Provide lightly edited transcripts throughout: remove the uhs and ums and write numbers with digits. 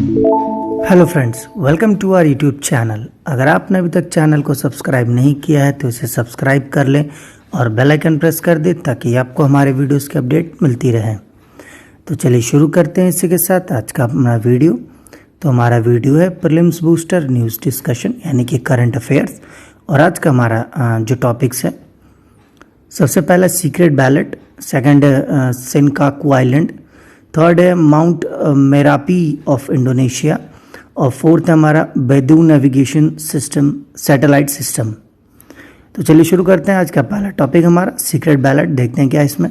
Hello friends, welcome to our YouTube channel. अगर आपने अभी तक चैनल को सब्सक्राइब नहीं किया है तो इसे सब्सक्राइब कर लें और बेल आइकन प्रेस कर दें ताकि आपको हमारे वीडियोस की अपडेट मिलती रहे। तो चलिए शुरू करते हैं इसी के साथ आज का अपना वीडियो। तो हमारा वीडियो है प्रीलिम्स बूस्टर न्यूज़ डिस्कशन यानी कि करंट अफेयर्स। और आज का हमारा जो टॉपिक्स है, सबसे पहला secret ballot, second Senkaku island, third है माउंट मेरापी ऑफ इंडोनेशिया और फोर्थ है हमारा बेदू नेविगेशन सिस्टम सैटेलाइट सिस्टम। तो चलिए शुरू करते हैं। आज का पहला टॉपिक हमारा सीक्रेट बैलेट। देखते हैं क्या इसमें।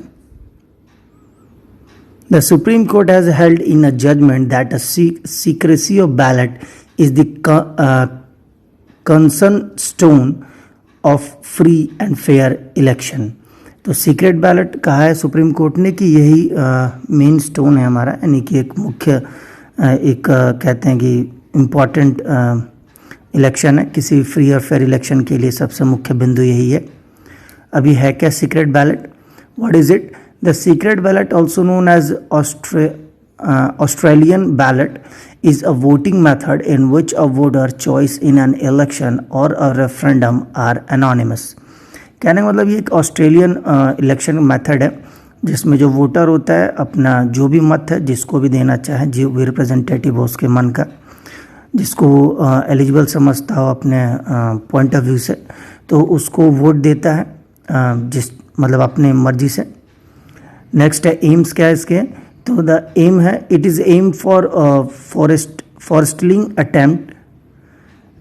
The supreme court has held in a judgement that a secrecy of ballot is the concern stone of free and fair election. तो सीक्रेट बैलेट कहा है सुप्रीम कोर्ट ने कि यही मेन स्टोन है हमारा, यानी कि एक मुख्य कहते हैं कि इम्पॉर्टेंट इलेक्शन है। किसी फ्री और फेयर इलेक्शन के लिए सबसे मुख्य बिंदु यही है। अभी है क्या secret ballot? What is it? The secret ballot also known as Australian ballot is a voting method in which a voter choice in an election or a referendum are anonymous। कहने का मतलब ये एक ऑस्ट्रेलियन इलेक्शन मेथड है जिसमें जो voter होता है अपना जो भी मत है जिसको भी देना चाहे, जो भी रिप्रेजेंटेटिव हो उसके मन का, जिसको वो एलिजिबल समझता हो अपने पॉइंट ऑफ व्यू से, तो उसको वोट देता है जिस मतलब अपने मर्जी से। नेक्स्ट है एम्स। क्या है इसके? तो द एम है, it is M for forestalling attempt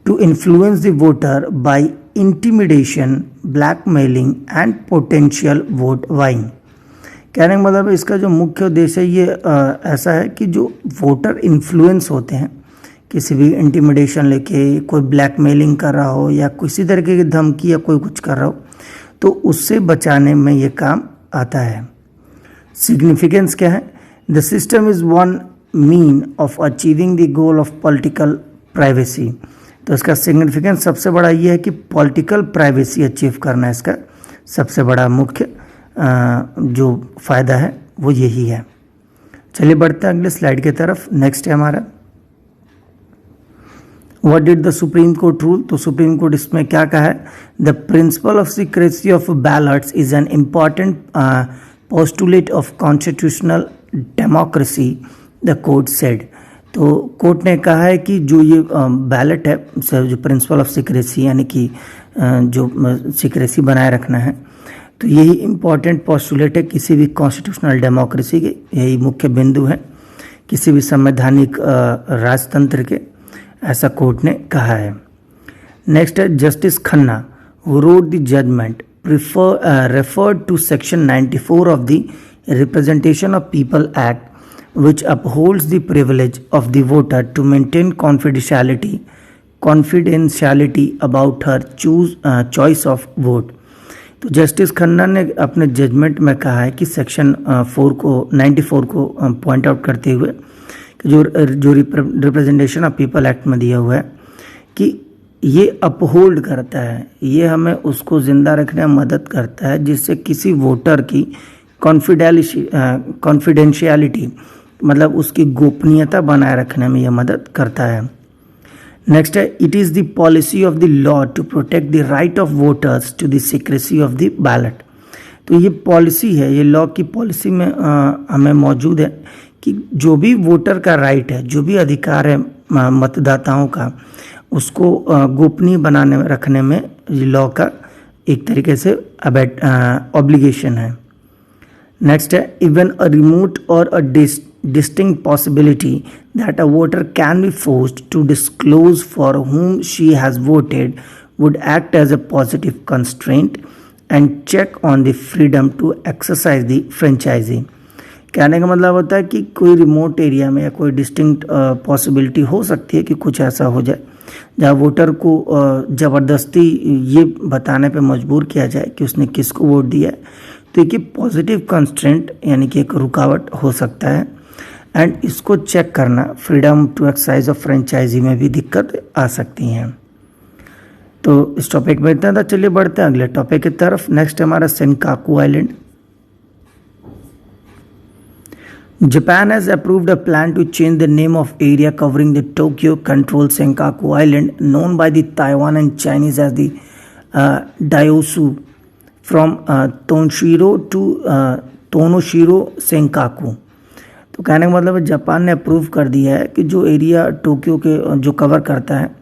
to influence the voter by intimidation, blackmailing and potential vote buying. कहने का मतलब इसका जो मुख्य उद्देश्य है ये ऐसा है कि जो वोटर इन्फ्लुएंस होते हैं, किसी भी इंटिमिडेशन लेके कोई ब्लैकमेलिंग कर रहा हो या किसी तरीके की धमकी या कोई कुछ कर रहा हो, तो उससे बचाने में ये काम आता है। सिग्निफिकेंस क्या है? The system is one mean of achieving the goal of political privacy। तो इसका सिग्निफिकेंस सबसे बड़ा ये है कि पॉलिटिकल प्राइवेसी अचीव करना है। इसका सबसे बड़ा मुख्य जो फ़ायदा है वो यही है। चलिए बढ़ते हैं अगले स्लाइड की तरफ। नेक्स्ट है हमारा what did the supreme court rule. तो सुप्रीम कोर्ट इसमें क्या कहा है? The principle of secrecy of ballets is an important postulate of constitutional democracy, the court said. तो कोर्ट ने कहा है कि जो ये बैलेट है, जो प्रिंसिपल ऑफ सीक्रेसी यानी कि जो सीक्रेसी बनाए रखना है, तो यही इम्पॉर्टेंट पोस्टुलेट है किसी भी कॉन्स्टिट्यूशनल डेमोक्रेसी के, यही मुख्य बिंदु है किसी भी संवैधानिक राजतंत्र के, ऐसा कोर्ट ने कहा है। नेक्स्ट है justice Khanna who wrote the judgement referred to section 94 of the Representation of People Act, which upholds the privilege of the voter to maintain confidentiality about her choice of vote। तो justice Khanna ने अपने judgement में कहा है कि section 94 को point out करते हुए कि जो रिप्रेजेंटेशन ऑफ पीपल एक्ट में दिया हुआ है कि ये अपहोल्ड करता है, ये हमें उसको ज़िंदा रखने में मदद करता है जिससे किसी वोटर की कॉन्फिडेंशियलिटी मतलब उसकी गोपनीयता बनाए रखने में यह मदद करता है। नेक्स्ट है it is the policy of the law to protect the right of voters to the secrecy of the ballot. तो ये पॉलिसी है, ये लॉ की पॉलिसी में हमें मौजूद है कि जो भी वोटर का राइट है, जो भी अधिकार है मतदाताओं का, उसको गोपनीय बनाने में रखने में लॉ का एक तरीके से ऑब्लिगेशन है। नेक्स्ट है even a remote or a distinct possibility that a voter can be forced to disclose for whom she has voted would act as a positive constraint and check on the freedom to exercise the franchisee। कहने का मतलब होता है कि कोई remote area में या कोई डिस्टिंक्ट पॉसिबिलिटी हो सकती है कि कुछ ऐसा हो जाए जहाँ वोटर को ज़बरदस्ती ये बताने पे मजबूर किया जाए कि उसने किसको वोट दिया है, तो एक पॉजिटिव कंस्ट्रेंट यानी कि एक रुकावट हो सकता है। एंड इसको चेक करना, freedom to exercise of franchise में भी दिक्कत आ सकती हैं। तो इस टॉपिक में इतना था। चलिए बढ़ते हैं अगले टॉपिक की तरफ। नेक्स्ट हमारा Senkaku island. Japan has approved a plan to change the name of area covering the Tokyo-controlled Senkaku Island, known by the Taiwan and Chinese as the Daiusu, from Tonoshiro to Tonoshiro Senkaku. तो कहने का मतलब है Japan ने approve कर दिया है कि जो एरिया टोक्यो के जो कवर करता है,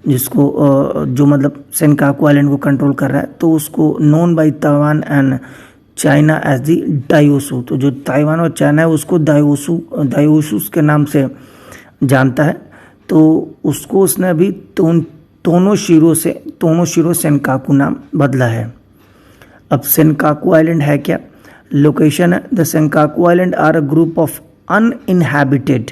जिसको जो मतलब सेनकाकू आइलैंड को कंट्रोल कर रहा है, तो उसको known by Taiwan and China as the Diaoyu, तो जो ताइवान और चाइना है उसको डायोसूस के नाम से जानता है, तो उसको उसने अभी तोनोशिरो सेनकाकू नाम बदला है। अब सेनकाकू आइलैंड है क्या, लोकेशन है, the Senkaku island are a group of uninhabited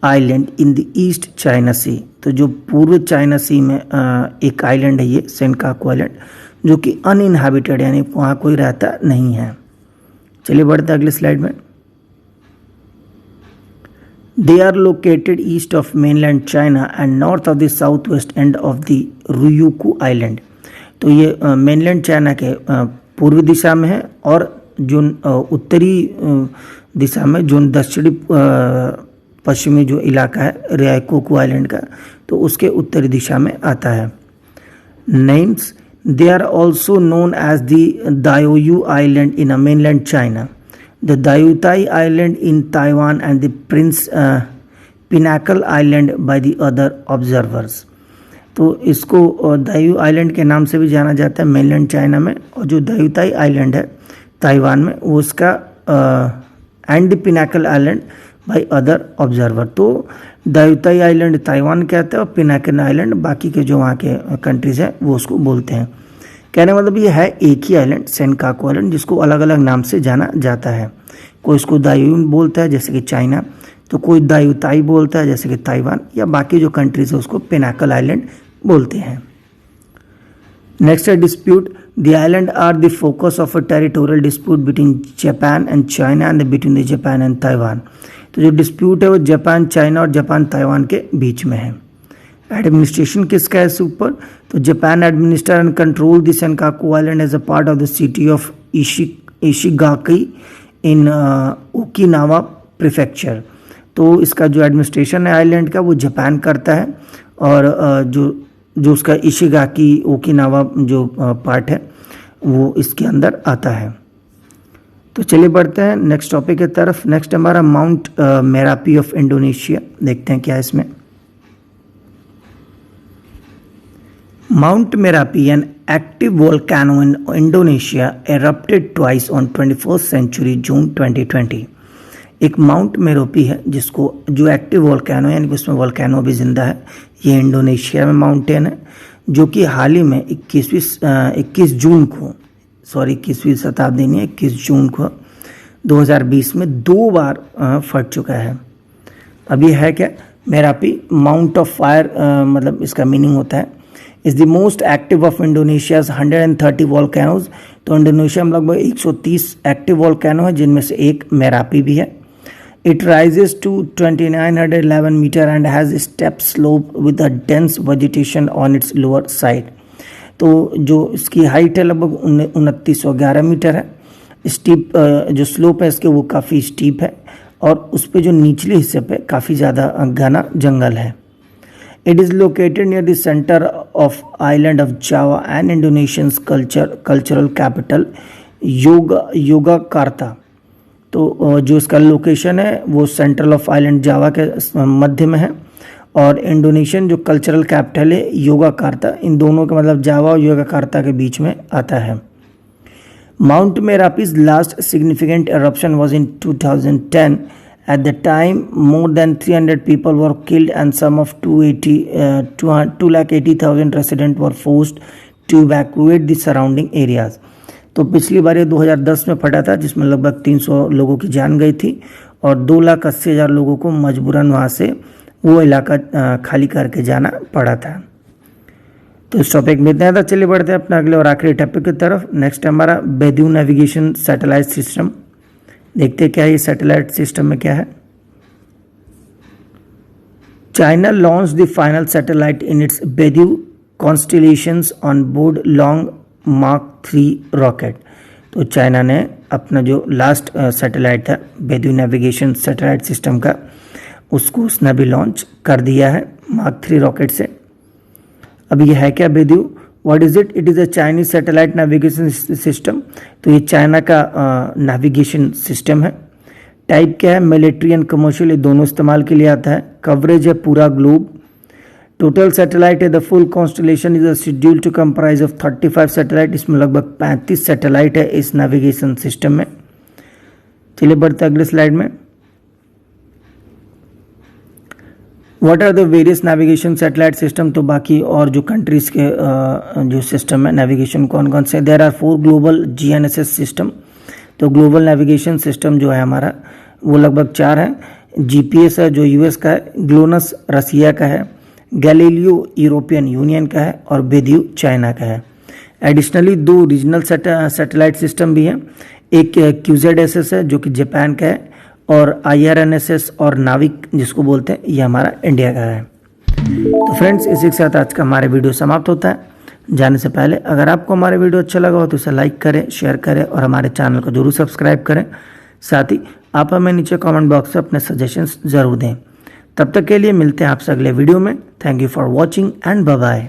island in the East China Sea, तो जो पूर्व चाइना सी में एक आइलैंड है ये सेनकाकू आइलैंड, जो कि अनइनहैबिटेड यानी वहाँ कोई रहता नहीं है। चलिए बढ़ते हैं अगले स्लाइड में। They are located east of mainland China and north of the south west end of the Ryukyu island, तो ये मेनलैंड चाइना के पूर्वी दिशा में है और जो उत्तरी दिशा में जो दक्षिणी पश्चिमी जो इलाका है रियाकोकू आइलैंड का, तो उसके उत्तरी दिशा में आता है। Names, they are also known as the Diaoyu Island in mainland China, the Diaoyu Island in Taiwan and the Prince Pinnacle Island by the other observers। तो इसको दायू आइलैंड के नाम से भी जाना जाता है मेनलैंड चाइना में, और जो दायूताई आइलैंड है ताइवान में वो उसका and Pinnacle island by other observer. तो दायूताई आइलैंड ताइवान कहते हैं और पिनाकल आइलैंड बाकी के जो वहाँ के कंट्रीज हैं वो उसको बोलते हैं। कहने मतलब ये है एक ही आइलैंड सेनकाकू आइलैंड, जिसको अलग अलग नाम से जाना जाता है। कोई इसको दायून बोलता है जैसे कि चाइना, तो कोई दायूताई बोलता है जैसे कि ताइवान, या बाकी जो कंट्रीज है उसको पिनाकल आइलैंड बोलते हैं। नेक्स्ट है dispute, the island are the focus of a territorial dispute between Japan and China and between the Japan and Taiwan. तो जो डिस्प्यूट है वो जापान चाइना और जापान ताइवान के बीच में है। एडमिनिस्ट्रेशन किसका है इसके ऊपर, तो Japan administer and control the Senkaku island as a part of the city of Ishigaki in Okinawa prefecture. तो इसका जो एडमिनिस्ट्रेशन है आइलैंड का वो जापान करता है, और जो उसका इशिगाकी ओकिनावा जो पार्ट है वो इसके अंदर आता है। तो चलिए बढ़ते हैं नेक्स्ट टॉपिक की तरफ। नेक्स्ट हमारा माउंट मेरापी ऑफ इंडोनेशिया, देखते हैं क्या है इसमें। Mount Merapi, an active volcano in Indonesia, erupted twice on 21st century June 2020। एक माउंट मेरोपी है जिसको जो एक्टिव वोल्केनो यानी कि उसमें वोल्केनो भी जिंदा है, ये इंडोनेशिया में माउंटेन है, जो कि हाल ही में 21 जून को 2020 में 2 बार फट चुका है। अब ये है क्या, मेरापी माउंट ऑफ फायर, मतलब इसका मीनिंग होता है is the most active of इंडोनेशियाज 130 volcanoes. तो इंडोनेशिया में लगभग 130 एक्टिव वोल्केनो है, जिनमें से एक मेरापी भी है। It rises to 2911 metre and has steep slope with a dense vegetation on its lower side. तो जो इसकी हाइट है लगभग 2911 मीटर है। स्टीप जो स्लोप है इसके वो काफ़ी स्टीप है, और उस पर जो निचले हिस्से पे काफ़ी ज़्यादा घना जंगल है। It is located near the center of island of Java and Indonesian's cultural capital Yogyakarta। तो जो इसका लोकेशन है वो सेंट्रल ऑफ आइलैंड जावा के मध्य में है, और इंडोनेशियन जो कल्चरल कैपिटल है योगाकार्ता, इन दोनों के मतलब जावा और योगाकार्ता के बीच में आता है। Mount Merapi's last significant eruption was in 2010। At the time, more than 300 people were killed and some of 280,000 residents were forced to evacuate the surrounding areas। तो पिछली बार ये 2010 में फटा था, जिसमें लगभग 300 लोगों की जान गई थी और 2,80,000 लोगों को मजबूरन वहाँ से वो इलाका खाली करके जाना पड़ा था। तो इस टॉपिक में इतना था। चलिए बढ़ते हैं अपना अगले और आखिरी टॉपिक की तरफ। नेक्स्ट हमारा बेदू नेविगेशन सैटेलाइट सिस्टम, देखते हैं क्या ये सैटेलाइट सिस्टम में क्या है। China launch the final satellite in its BeiDou constellations on board Long March 3 rocket. तो चाइना ने अपना जो लास्ट सैटेलाइट था बेदू नेविगेशन सैटेलाइट सिस्टम का, उसको उसने भी लॉन्च कर दिया है मार्क 3 रॉकेट से। अब ये है क्या BeiDou, what is it? It is a Chinese satellite navigation system. तो ये चाइना का नेविगेशन सिस्टम है। टाइप क्या है? मिलिट्री एंड कमर्शियल, ये दोनों इस्तेमाल के लिए आता है। कवरेज है पूरा ग्लोब। टोटल सैटेलाइट है the full constellation is schedule to comprise of 35 satellite. इसमें लगभग 35 सैटेलाइट है इस नेविगेशन सिस्टम में। चलिए बढ़ते अगले स्लाइड में। What are the various navigation satellite system? तो बाकी और जो कंट्रीज के जो सिस्टम है नेविगेशन कौन कौन से? There are 4 global GNSS system. तो ग्लोबल नेविगेशन सिस्टम जो है हमारा वो लगभग 4 है। GPS है जो US का है, ग्लोनस रसिया का है, गैलीलियो यूरोपियन यूनियन का है और बेदू चाइना का है। एडिशनली 2 रीजनल सैटेलाइट सिस्टम भी हैं। एक QZSS है जो कि जापान का है और IRNSS और नाविक जिसको बोलते हैं ये हमारा इंडिया का है। तो फ्रेंड्स इसी के साथ आज का हमारा वीडियो समाप्त होता है। जाने से पहले अगर आपको हमारा वीडियो अच्छा लगा हो तो इसे लाइक करें, शेयर करें और हमारे चैनल को जरूर सब्सक्राइब करें। साथ ही आप हमें नीचे कमेंट बॉक्स में अपने सजेशंस जरूर दें। तब तक के लिए मिलते हैं आपसे अगले वीडियो में। Thank you for watching and bye bye.